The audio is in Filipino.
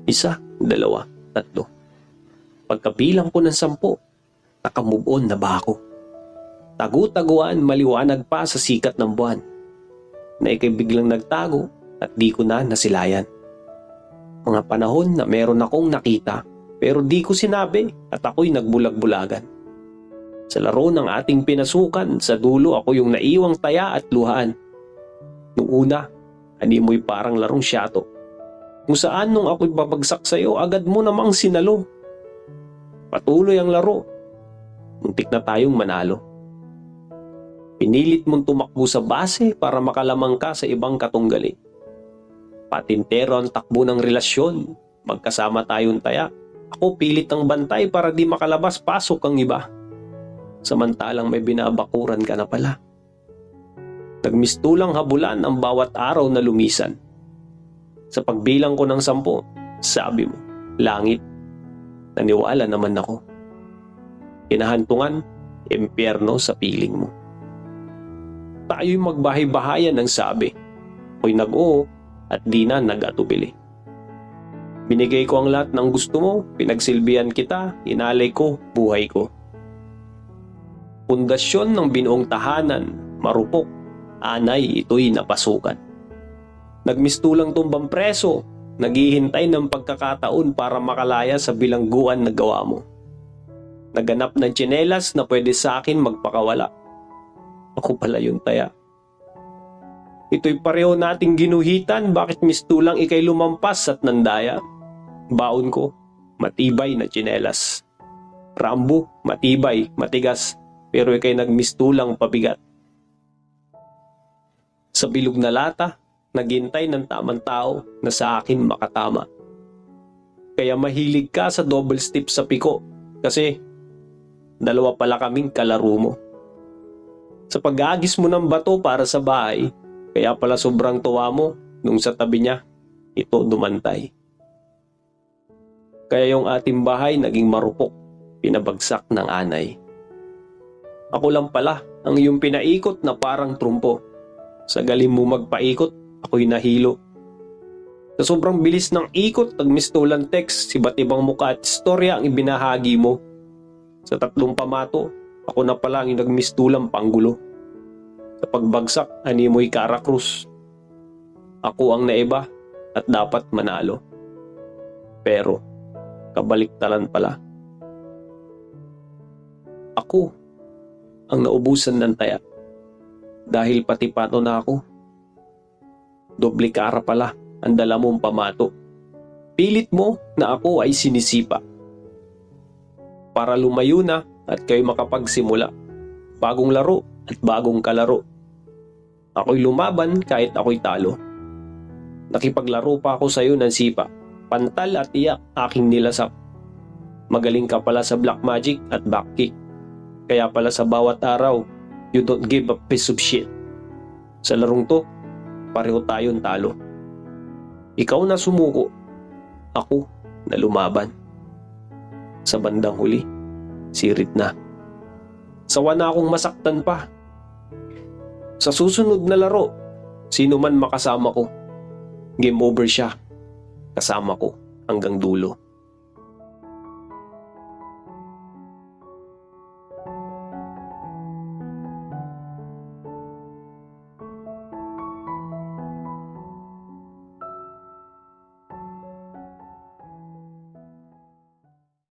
1, 2, 3. Pagkabilang ko ng 10, nakamove on na ba ako? Tagu-taguan maliwanag pa sa sikat ng buwan, na ika'y biglang nagtago at di ko na nasilayan. Mga panahon na meron akong nakita pero di ko sinabi at ako'y nagbulag-bulagan. Sa laro ng ating pinasukan, sa dulo ako yung naiwang taya at luhaan. Noong una, animoy parang larong syato. Kung saan nung ako'y babagsak sa'yo, agad mo namang sinalo. Patuloy ang laro. Muntik na tayong manalo. Pinilit mong tumakbo sa base para makalamang ka sa ibang katunggali. Patintero ang takbo ng relasyon. Magkasama tayong taya. Ako pilit ang bantay para di makalabas-pasok ang iba. Samantalang may binabakuran ka na pala. Nagmistulang habulan ang bawat araw na lumisan. Sa pagbilang ko ng 10, sabi mo, langit. Naniwala naman ako. Kinahantungan, impyerno sa piling mo. Tayo'y magbahay-bahayan ng sabi. Ako'y nag-oo at di na nag-atubili. Binigay ko ang lahat ng gusto mo, pinagsilbihan kita, inalay ko, buhay ko. Pundasyon ng binuong tahanan, marupok, anay ito'y napasukan. Nagmistulang tumbang preso, naghihintay ng pagkakataon para makalaya sa bilangguan na gawa mo. Naganap ng tsinelas na pwede sa akin magpakawala. Ako pala yung taya. Ito'y pareho nating ginuhitan, bakit mistulang ikay lumampas at nandaya? Baon ko, matibay na tsinelas. Rambo, matibay, matigas, pero ikay nagmistulang pabigat. Sa bilog na lata, naghintay ng tamang tao na sa akin makatama. Kaya mahilig ka sa double step sa piko kasi 2 pala kaming kalaro mo. Sa pag-agis mo ng bato para sa bahay, kaya pala sobrang tuwa mo nung sa tabi niya, ito dumantay. Kaya yung ating bahay naging marupok, pinabagsak ng anay. Ako lang pala ang iyong pinaikot na parang trumpo. Sa galing mo magpaikot, ako'y nahilo. Sa sobrang bilis ng ikot, nagmistulan text, iba't ibang mukha at istorya ang ibinahagi mo. Sa 3 pamato, ako na pala ang nagmistulang panggulo. Sa pagbagsak, animoy Karakrus. Ako ang naiba at dapat manalo. Pero, kabaliktaran pala. Ako ang naubusan ng taya. Dahil pati pato na ako. Doble kara pala ang dala mong pamato. Pilit mo na ako ay sinisipa. Para lumayo na at kayo makapagsimula. Bagong laro at bagong kalaro. Ako'y lumaban kahit ako'y talo. Nakipaglaro pa ako sa iyo ng sipa. Pantal at iyak aking nilasap. Magaling ka pala sa black magic at back kick. Kaya pala sa bawat araw, you don't give a piece of shit. Sa larong to, pareho tayong talo. Ikaw na sumuko, ako na lumaban. Sa bandang huli, sirit na. Sawa na akong masaktan pa. Sa susunod na laro, sino man makasama ko, game over siya. Kasama ko hanggang dulo.